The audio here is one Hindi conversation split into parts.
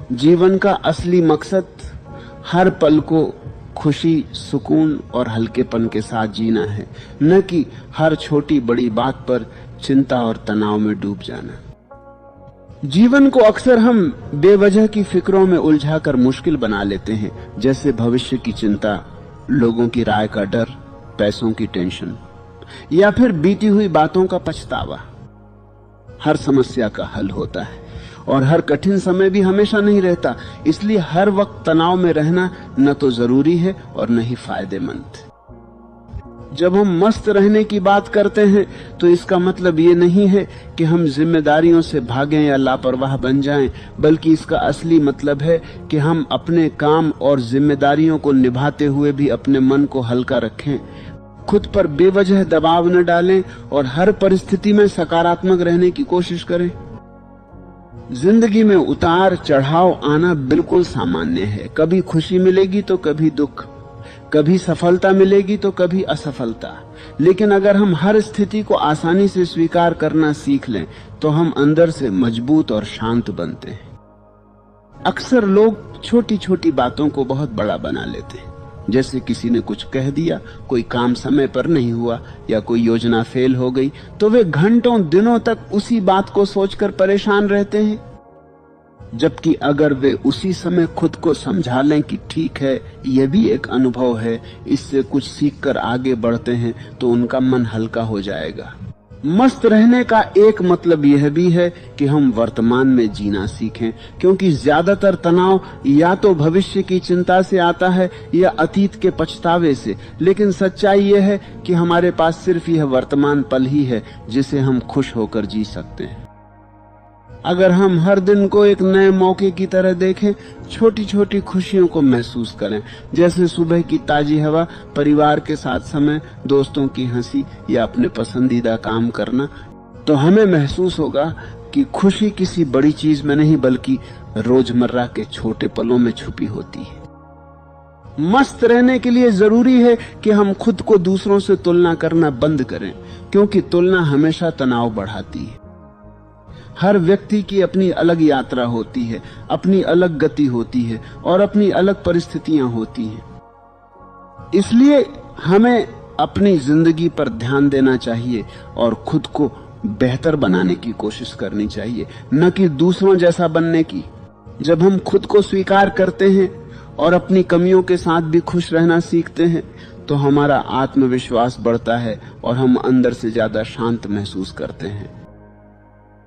जीवन का असली मकसद हर पल को खुशी, सुकून और हल्केपन के साथ जीना है, न कि हर छोटी बड़ी बात पर चिंता और तनाव में डूब जाना। जीवन को अक्सर हम बेवजह की फिक्रों में उलझाकर मुश्किल बना लेते हैं, जैसे भविष्य की चिंता, लोगों की राय का डर, पैसों की टेंशन या फिर बीती हुई बातों का पछतावा। हर समस्या का हल होता है और हर कठिन समय भी हमेशा नहीं रहता, इसलिए हर वक्त तनाव में रहना न तो जरूरी है और न ही फायदेमंद। जब हम मस्त रहने की बात करते हैं तो इसका मतलब ये नहीं है कि हम जिम्मेदारियों से भागें या लापरवाह बन जाएं, बल्कि इसका असली मतलब है कि हम अपने काम और जिम्मेदारियों को निभाते हुए भी अपने मन को हल्का रखें, खुद पर बेवजह दबाव न डालें और हर परिस्थिति में सकारात्मक रहने की कोशिश करें। जिंदगी में उतार चढ़ाव आना बिल्कुल सामान्य है। कभी खुशी मिलेगी तो कभी दुख, कभी सफलता मिलेगी तो कभी असफलता। लेकिन अगर हम हर स्थिति को आसानी से स्वीकार करना सीख लें तो हम अंदर से मजबूत और शांत बनते हैं। अक्सर लोग छोटी छोटी बातों को बहुत बड़ा बना लेते हैं, जैसे किसी ने कुछ कह दिया, कोई काम समय पर नहीं हुआ या कोई योजना फेल हो गई तो वे घंटों दिनों तक उसी बात को सोचकर परेशान रहते हैं। जबकि अगर वे उसी समय खुद को समझा लें कि ठीक है, यह भी एक अनुभव है, इससे कुछ सीखकर आगे बढ़ते हैं, तो उनका मन हल्का हो जाएगा। मस्त रहने का एक मतलब यह भी है कि हम वर्तमान में जीना सीखें, क्योंकि ज्यादातर तनाव या तो भविष्य की चिंता से आता है या अतीत के पछतावे से। लेकिन सच्चाई यह है कि हमारे पास सिर्फ यह वर्तमान पल ही है जिसे हम खुश होकर जी सकते हैं। अगर हम हर दिन को एक नए मौके की तरह देखें, छोटी छोटी खुशियों को महसूस करें, जैसे सुबह की ताजी हवा, परिवार के साथ समय, दोस्तों की हंसी या अपने पसंदीदा काम करना, तो हमें महसूस होगा कि खुशी किसी बड़ी चीज में नहीं बल्कि रोजमर्रा के छोटे पलों में छुपी होती है। मस्त रहने के लिए जरूरी है कि हम खुद को दूसरों से तुलना करना बंद करें, क्योंकि तुलना हमेशा तनाव बढ़ाती है। हर व्यक्ति की अपनी अलग यात्रा होती है, अपनी अलग गति होती है और अपनी अलग परिस्थितियां होती हैं। इसलिए हमें अपनी जिंदगी पर ध्यान देना चाहिए और खुद को बेहतर बनाने की कोशिश करनी चाहिए, न कि दूसरों जैसा बनने की। जब हम खुद को स्वीकार करते हैं और अपनी कमियों के साथ भी खुश रहना सीखते हैं तो हमारा आत्मविश्वास बढ़ता है और हम अंदर से ज्यादा शांत महसूस करते हैं।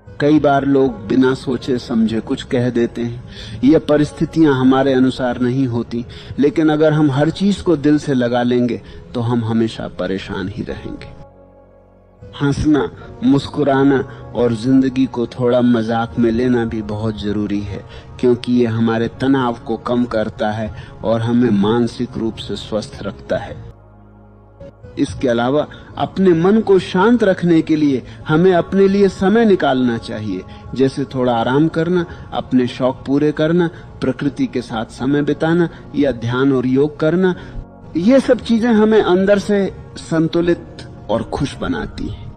कई बार लोग बिना सोचे समझे कुछ कह देते हैं, ये परिस्थितियां हमारे अनुसार नहीं होती, लेकिन अगर हम हर चीज को दिल से लगा लेंगे तो हम हमेशा परेशान ही रहेंगे। हंसना, मुस्कुराना और जिंदगी को थोड़ा मजाक में लेना भी बहुत जरूरी है, क्योंकि ये हमारे तनाव को कम करता है और हमें मानसिक रूप से स्वस्थ रखता है। इसके अलावा अपने मन को शांत रखने के लिए हमें अपने लिए समय निकालना चाहिए, जैसे थोड़ा आराम करना, अपने शौक पूरे करना, प्रकृति के साथ समय बिताना या ध्यान और योग करना। ये सब चीजें हमें अंदर से संतुलित और खुश बनाती हैं।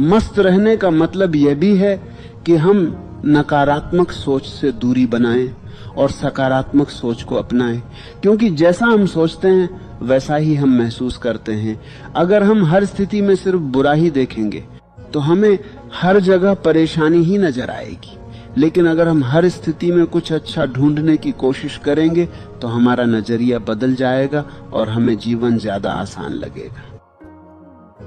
मस्त रहने का मतलब यह भी है कि हम नकारात्मक सोच से दूरी बनाएं और सकारात्मक सोच को अपनाएं, क्योंकि जैसा हम सोचते हैं वैसा ही हम महसूस करते हैं। अगर हम हर स्थिति में सिर्फ बुरा ही देखेंगे तो हमें हर जगह परेशानी ही नजर आएगी, लेकिन अगर हम हर स्थिति में कुछ अच्छा ढूंढने की कोशिश करेंगे तो हमारा नजरिया बदल जाएगा और हमें जीवन ज्यादा आसान लगेगा।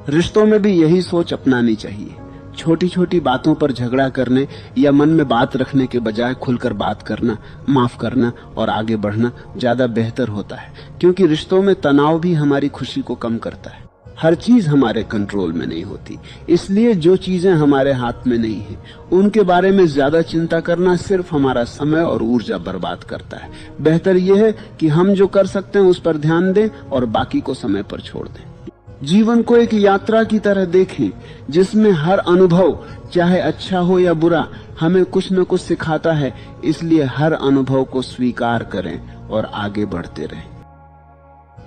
रिश्तों में भी यही सोच अपनानी चाहिए। छोटी छोटी बातों पर झगड़ा करने या मन में बात रखने के बजाय खुलकर बात करना, माफ करना और आगे बढ़ना ज्यादा बेहतर होता है, क्योंकि रिश्तों में तनाव भी हमारी खुशी को कम करता है। हर चीज हमारे कंट्रोल में नहीं होती, इसलिए जो चीजें हमारे हाथ में नहीं है उनके बारे में ज्यादा चिंता करना सिर्फ हमारा समय और ऊर्जा बर्बाद करता है। बेहतर यह है कि हम जो कर सकते हैं उस पर ध्यान दें और बाकी को समय पर छोड़ दें। जीवन को एक यात्रा की तरह देखें, जिसमें हर अनुभव, चाहे अच्छा हो या बुरा, हमें कुछ न कुछ सिखाता है। इसलिए हर अनुभव को स्वीकार करें और आगे बढ़ते रहें।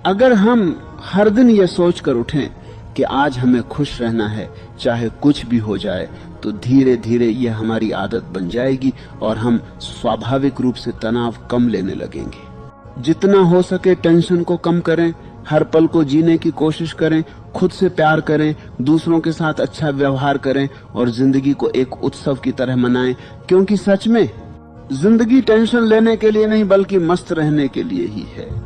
अगर हम हर दिन यह सोचकर उठें कि आज हमें खुश रहना है, चाहे कुछ भी हो जाए, तो धीरे धीरे यह हमारी आदत बन जाएगी और हम स्वाभाविक रूप से तनाव कम लेने लगेंगे। जितना हो सके टेंशन को कम करें, हर पल को जीने की कोशिश करें, खुद से प्यार करें, दूसरों के साथ अच्छा व्यवहार करें और जिंदगी को एक उत्सव की तरह मनाएं, क्योंकि सच में जिंदगी टेंशन लेने के लिए नहीं बल्कि मस्त रहने के लिए ही है।